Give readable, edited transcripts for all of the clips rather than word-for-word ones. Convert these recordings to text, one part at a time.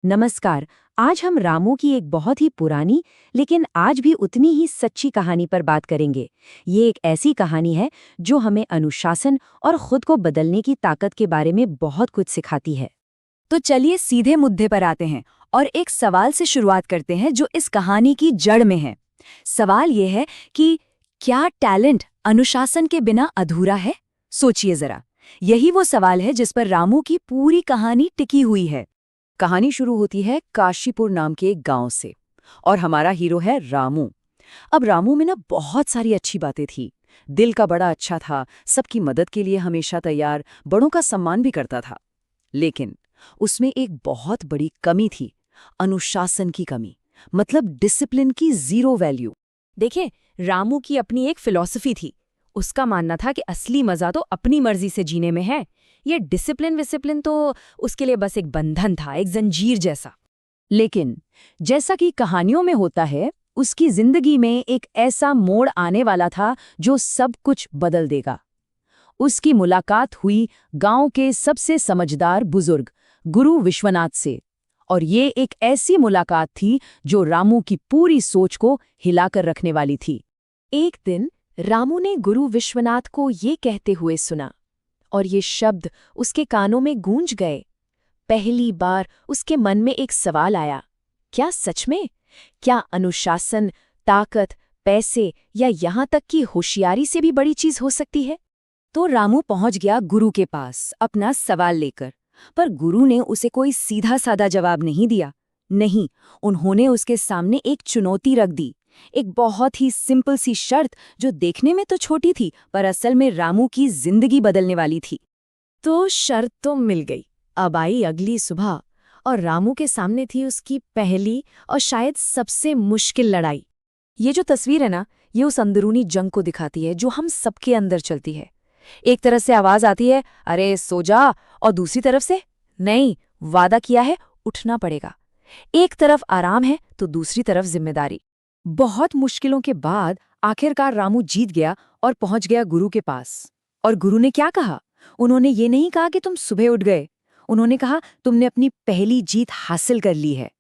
नमस्कार। आज हम रामू की एक बहुत ही पुरानी लेकिन आज भी उतनी ही सच्ची कहानी पर बात करेंगे। ये एक ऐसी कहानी है जो हमें अनुशासन और खुद को बदलने की ताकत के बारे में बहुत कुछ सिखाती है। तो चलिए सीधे मुद्दे पर आते हैं और एक सवाल से शुरुआत करते हैं जो इस कहानी की जड़ में है। सवाल ये है कि क्या टैलेंट अनुशासन के बिना अधूरा है? सोचिए जरा। यही वो सवाल है जिस पर रामू की पूरी कहानी टिकी हुई है। कहानी शुरू होती है काशीपुर नाम के एक गांव से और हमारा हीरो है रामू। अब रामू में ना बहुत सारी अच्छी बातें थी। दिल का बड़ा अच्छा था, सबकी मदद के लिए हमेशा तैयार, बड़ों का सम्मान भी करता था। लेकिन उसमें एक बहुत बड़ी कमी थी, अनुशासन की कमी, मतलब डिसिप्लिन की जीरो वैल्यू। देखिए, रामू की अपनी एक फिलॉसफी थी। उसका मानना था कि असली मजा तो अपनी मर्जी से जीने में है। ये डिसिप्लिन तो उसके लिए बस एक बंधन था, एक जंजीर जैसा। लेकिन जैसा कि कहानियों में होता है, उसकी जिंदगी में एक ऐसा मोड़ आने वाला था जो सब कुछ बदल देगा। उसकी मुलाकात हुई गांव के सबसे समझदार बुजुर्ग गुरु विश्वनाथ से, और ये एक ऐसी मुलाकात थी जो रामू की पूरी सोच को हिलाकर रखने वाली थी। एक दिन रामू ने गुरु विश्वनाथ को ये कहते हुए सुना, और ये शब्द उसके कानों में गूंज गए। पहली बार उसके मन में एक सवाल आया, क्या सच में? क्या अनुशासन, ताकत, पैसे या यहाँ तक कि होशियारी से भी बड़ी चीज हो सकती है? तो रामू पहुंच गया गुरु के पास अपना सवाल लेकर, पर गुरु ने उसे कोई सीधा साधा जवाब नहीं दिया। नहीं, उन्होंने उसके सामने एक चुनौती रख दी, एक बहुत ही सिंपल सी शर्त जो देखने में तो छोटी थी पर असल में रामू की जिंदगी बदलने वाली थी। तो शर्त तो मिल गई। अब आई अगली सुबह, और रामू के सामने थी उसकी पहली और शायद सबसे मुश्किल लड़ाई। ये जो तस्वीर है ना, ये उस अंदरूनी जंग को दिखाती है जो हम सबके अंदर चलती है। एक तरफ से आवाज आती है, अरे सो जा, और दूसरी तरफ से, नहीं, वादा किया है, उठना पड़ेगा। एक तरफ आराम है तो दूसरी तरफ जिम्मेदारी। बहुत मुश्किलों के बाद आखिरकार रामू जीत गया और पहुंच गया गुरु के पास। और गुरु ने क्या कहा? उन्होंने ये नहीं कहा कि तुम सुबह उठ गए, उन्होंने कहा तुमने अपनी पहली जीत हासिल कर ली है।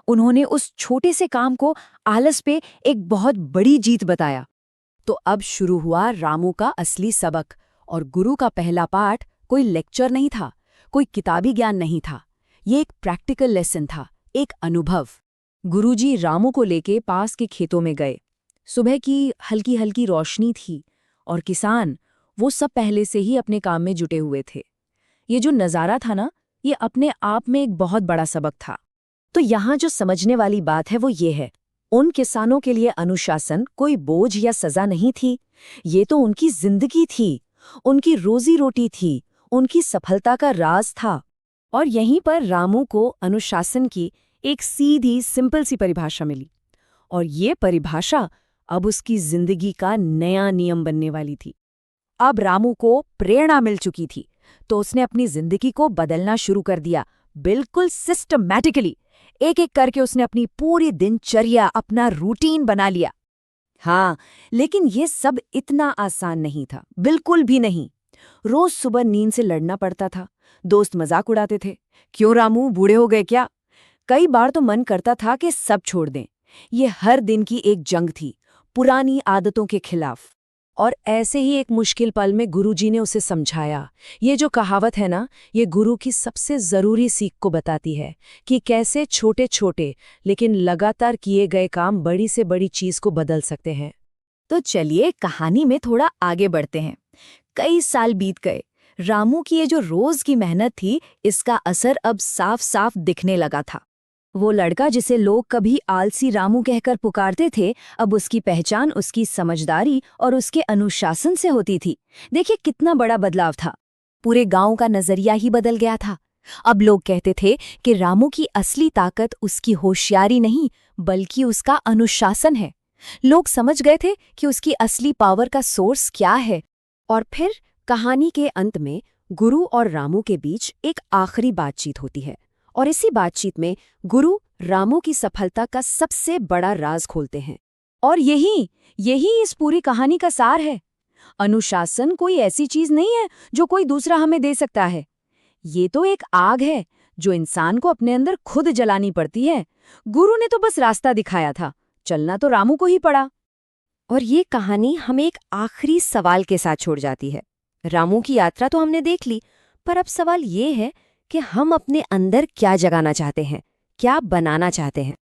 उन्होंने उस छोटे से काम को आलस पे एक बहुत बड़ी जीत बताया। तो अब शुरू हुआ रामू का असली सबक, और गुरु का पहला पाठ कोई लेक्चर नहीं था, कोई किताबी ज्ञान नहीं था। ये एक प्रैक्टिकल लेसन था, एक अनुभव। गुरुजी रामू को लेके पास के खेतों में गए। सुबह की हल्की हल्की रोशनी थी और किसान, वो सब पहले से ही अपने काम में जुटे हुए थे। ये जो नज़ारा था ना, ये अपने आप में एक बहुत बड़ा सबक था। तो यहाँ जो समझने वाली बात है वो ये है, उन किसानों के लिए अनुशासन कोई बोझ या सजा नहीं थी। ये तो उनकी जिंदगी थी, उनकी रोजी रोटी थी, उनकी सफलता का राज था। और यहीं पर रामू को अनुशासन की एक सीधी सिंपल सी परिभाषा मिली, और ये परिभाषा अब उसकी जिंदगी का नया नियम बनने वाली थी। अब रामू को प्रेरणा मिल चुकी थी, तो उसने अपनी जिंदगी को बदलना शुरू कर दिया, बिल्कुल सिस्टमैटिकली। एक एक करके उसने अपनी पूरी दिनचर्या, अपना रूटीन बना लिया। हाँ, लेकिन ये सब इतना आसान नहीं था, बिल्कुल भी नहीं। रोज सुबह नींद से लड़ना पड़ता था, दोस्त मजाक उड़ाते थे, क्यों रामू बूढ़े हो गए क्या? कई बार तो मन करता था कि सब छोड़ दें। ये हर दिन की एक जंग थी, पुरानी आदतों के खिलाफ। और ऐसे ही एक मुश्किल पल में गुरुजी ने उसे समझाया। ये जो कहावत है ना, ये गुरु की सबसे जरूरी सीख को बताती है कि कैसे छोटे छोटे लेकिन लगातार किए गए काम बड़ी से बड़ी चीज को बदल सकते हैं। तो चलिए कहानी में थोड़ा आगे बढ़ते हैं। कई साल बीत गए। रामू की ये जो रोज की मेहनत थी, इसका असर अब साफ साफ दिखने लगा था। वो लड़का जिसे लोग कभी आलसी रामू कहकर पुकारते थे, अब उसकी पहचान उसकी समझदारी और उसके अनुशासन से होती थी। देखिए कितना बड़ा बदलाव था। पूरे गांव का नजरिया ही बदल गया था। अब लोग कहते थे कि रामू की असली ताकत उसकी होशियारी नहीं, बल्कि उसका अनुशासन है। लोग समझ गए थे कि उसकी असली पावर का सोर्स क्या है। और फिर कहानी के अंत में गुरु और रामू के बीच एक आखिरी बातचीत होती है, और इसी बातचीत में गुरु रामू की सफलता का सबसे बड़ा राज खोलते हैं। और यही इस पूरी कहानी का सार है। अनुशासन कोई ऐसी चीज नहीं है जो कोई दूसरा हमें दे सकता है। ये तो एक आग है जो इंसान को अपने अंदर खुद जलानी पड़ती है। गुरु ने तो बस रास्ता दिखाया था, चलना तो रामू को ही पड़ा। और ये कहानी हमें एक आखिरी सवाल के साथ छोड़ जाती है। रामू की यात्रा तो हमने देख ली, पर अब सवाल ये है कि हम अपने अंदर क्या जगाना चाहते हैं, क्या बनाना चाहते हैं।